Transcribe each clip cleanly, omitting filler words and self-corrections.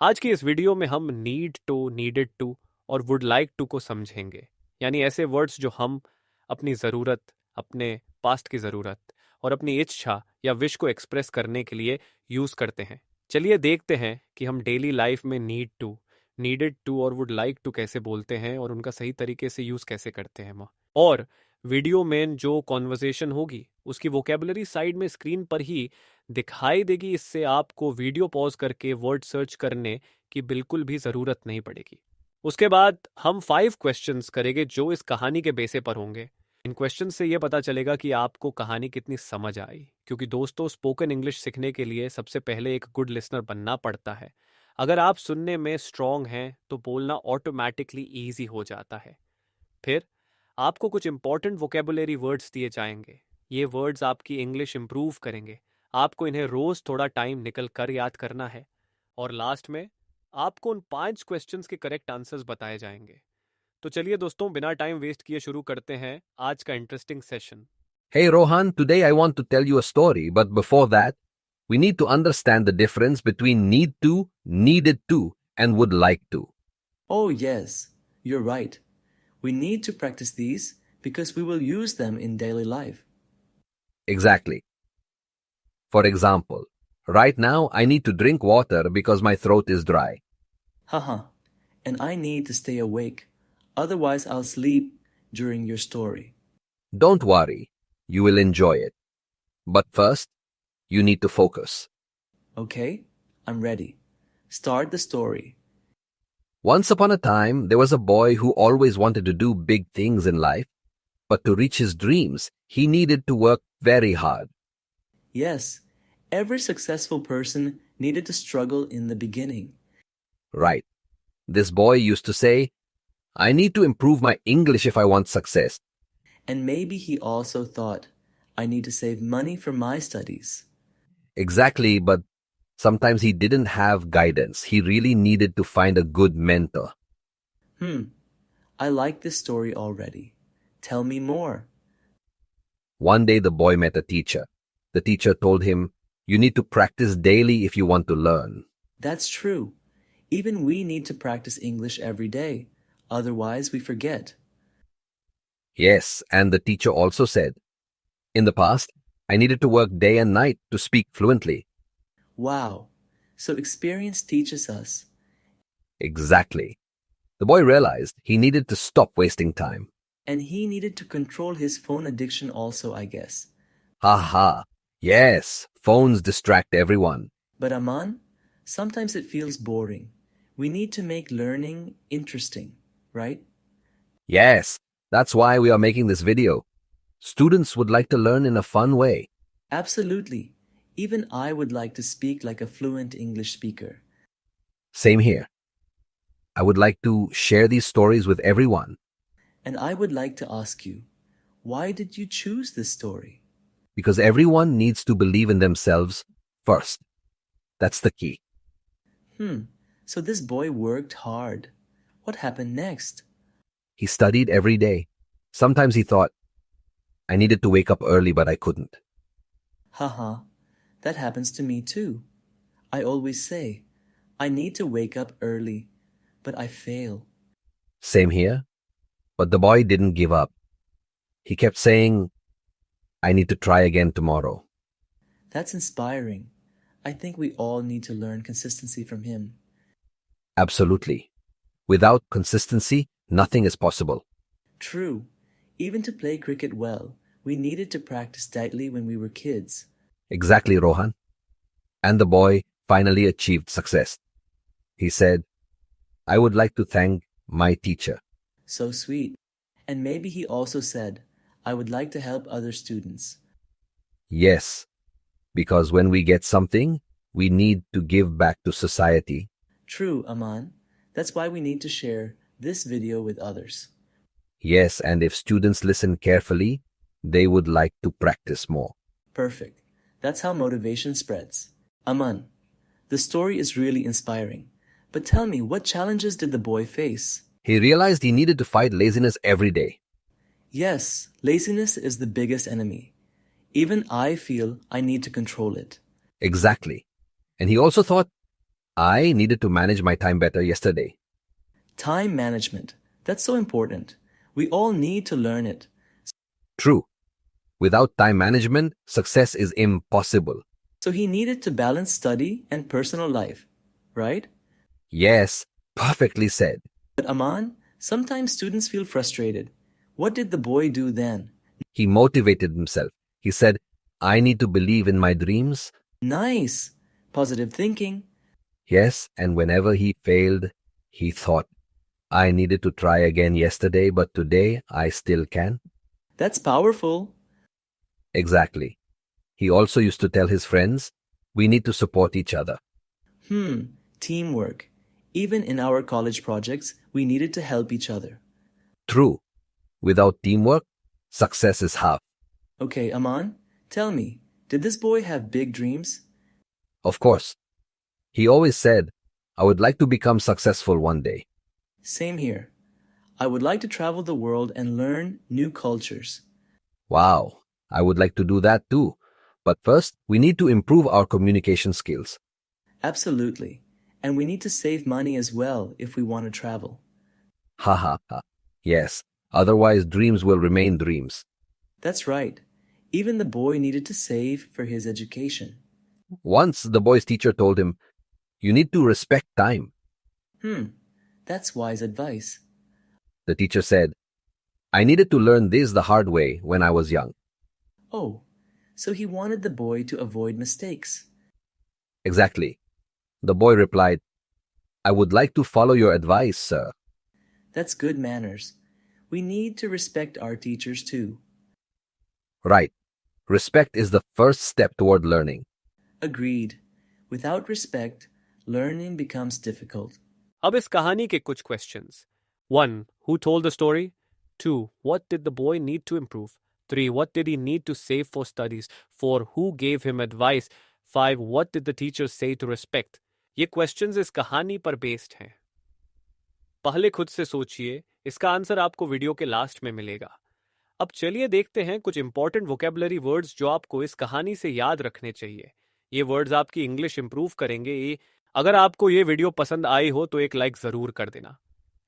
आज की इस वीडियो में हम नीड टू, नीडेड टू और वुड लाइक टू को समझेंगे। यानी ऐसे वर्ड्स जो हम अपनी ज़रूरत, अपने पास्ट की ज़रूरत और अपनी इच्छा या विश को एक्सप्रेस करने के लिए यूज़ करते हैं। चलिए देखते हैं कि हम डेली लाइफ में नीड टू, नीडेड टू और वुड लाइक टू कैसे बोलते हैं और उनका सही तरीके से यूज़ कैसे करते हैं हम। और वीडियो में जो कॉन्वर्सेशन होगी उसकी वोकेबलरी साइड में स्क्रीन पर ही दिखाई देगी। इससे आपको वीडियो पॉज करके वर्ड सर्च करने की बिल्कुल भी ज़रूरत नहीं पड़ेगी। उसके बाद हम 5 क्वेश्चंस करेंगे जो इस कहानी के बेसे पर होंगे। इन क्वेश्चन से ये पता चलेगा कि आपको कहानी कितनी समझ आई, क्योंकि दोस्तों स्पोकन इंग्लिश सीखने के लिए सबसे पहले एक गुड लिसनर बनना पड़ता है। अगर आप सुनने में स्ट्रांग हैं तो बोलना ऑटोमेटिकली ईजी हो जाता है। फिर आपको कुछ इंपॉर्टेंट वोकेबुलरी वर्ड्स दिए जाएंगे। ये वर्ड्स आपकी इंग्लिश इंप्रूव करेंगे। आपको इन्हें रोज थोड़ा टाइम निकल कर याद करना है। और लास्ट में आपको उन 5 क्वेश्चंस के करेक्ट आंसर्स बताए जाएंगे। तो चलिए दोस्तों, बिना टाइम वेस्ट किए शुरू करते हैं आज का interesting session. Hey Rohan, today I want to tell you a story, but before that, we need to understand the difference between need to, needed to, and would like to. Oh, yes, you're right. We need to practice these because we will use them in daily life. Exactly. For example, right now I need to drink water because my throat is dry. Haha, and I need to stay awake, otherwise, I'll sleep during your story. Don't worry, you will enjoy it. But first, you need to focus. Okay, I'm ready. Start the story. Once upon a time, there was a boy who always wanted to do big things in life, but to reach his dreams, he needed to work very hard. Yes, every successful person needed to struggle in the beginning. Right. This boy used to say, I need to improve my English if I want success. And maybe he also thought, I need to save money for my studies. Exactly, but sometimes he didn't have guidance. He really needed to find a good mentor. I like this story already. Tell me more. One day the boy met a teacher. The teacher told him, you need to practice daily if you want to learn. That's true. Even we need to practice English every day. Otherwise, we forget. Yes, and the teacher also said, in the past, I needed to work day and night to speak fluently. Wow. So experience teaches us. Exactly. The boy realized he needed to stop wasting time. And he needed to control his phone addiction also, I guess. Ha ha. Yes, phones distract everyone. But Aman, sometimes it feels boring. We need to make learning interesting, right? Yes, that's why we are making this video. Students would like to learn in a fun way. Absolutely. Even I would like to speak like a fluent English speaker. Same here. I would like to share these stories with everyone And I would like to ask you, why did you choose this story? because everyone needs to believe in themselves first. That's the key. So this boy worked hard. What happened next? He studied every day. Sometimes he thought, I needed to wake up early, but I couldn't. Haha, that happens to me too. I always say, I need to wake up early, but I fail. Same here. But the boy didn't give up. He kept saying, I need to try again tomorrow. That's inspiring. I think we all need to learn consistency from him. Absolutely. Without consistency, nothing is possible. True. Even to play cricket well, we needed to practice daily when we were kids. Exactly, Rohan. And the boy finally achieved success. He said, I would like to thank my teacher. So sweet. And maybe he also said, I would like to help other students. Yes, because when we get something, we need to give back to society. True, Aman. That's why we need to share this video with others. Yes, and if students listen carefully, they would like to practice more. Perfect. That's how motivation spreads. Aman, the story is really inspiring. But tell me, what challenges did the boy face? He realized he needed to fight laziness every day. Yes, laziness is the biggest enemy. Even I feel I need to control it. Exactly. And he also thought, I needed to manage my time better yesterday. Time management. That's so important. We all need to learn it. True. Without time management, success is impossible. So he needed to balance study and personal life, right? Yes, perfectly said. But Aman, sometimes students feel frustrated. What did the boy do then? He motivated himself. He said, I need to believe in my dreams. Nice. Positive thinking. Yes, and whenever he failed, he thought, I needed to try again yesterday, but today I still can. That's powerful. Exactly. He also used to tell his friends, we need to support each other. Teamwork. Even in our college projects, we needed to help each other. True. Without teamwork, success is half. Okay, Aman, tell me, did this boy have big dreams? Of course. He always said, I would like to become successful one day. Same here. I would like to travel the world and learn new cultures. Wow, I would like to do that too. But first, we need to improve our communication skills. Absolutely. And we need to save money as well if we want to travel. Ha ha ha. Yes, otherwise dreams will remain dreams. That's right. Even the boy needed to save for his education. Once the boy's teacher told him, you need to respect time. That's wise advice. The teacher said, I needed to learn this the hard way when I was young. Oh, so he wanted the boy to avoid mistakes. Exactly. The boy replied, I would like to follow your advice, sir. That's good manners. We need to respect our teachers too. Right. Respect is the first step toward learning. Agreed. Without respect, learning becomes difficult. अब इस कहानी के कुछ questions 1. Who told the story? 2. What did the boy need to improve? 3. What did he need to save for studies? 4. Who gave him advice? 5. What did the teacher say to respect? ये questions इस कहानी पर based हैं. पहले खुद से सोचिए, इसका आंसर आपको वीडियो के लास्ट में मिलेगा. अब चलिए देखते हैं कुछ इंपॉर्टेंट वोकेबलरी वर्ड्स जो आपको इस कहानी से याद रखने चाहिए. ये वर्ड्स आपकी इंग्लिश इंप्रूव करेंगे. अगर आपको ये वीडियो पसंद आई हो तो एक लाइक ज़रूर कर देना.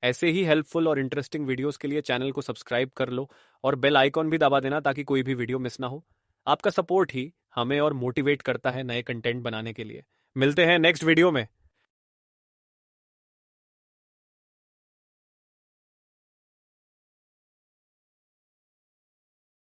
ऐसे ही हेल्पफुल और इंटरेस्टिंग वीडियोस के लिए चैनल को सब्सक्राइब कर लो और बेल आइकॉन भी दबा देना ताकि कोई भी वीडियो मिस ना हो. आपका सपोर्ट ही हमें और मोटिवेट करता है नए कंटेंट बनाने के लिए. मिलते हैं नेक्स्ट वीडियो में.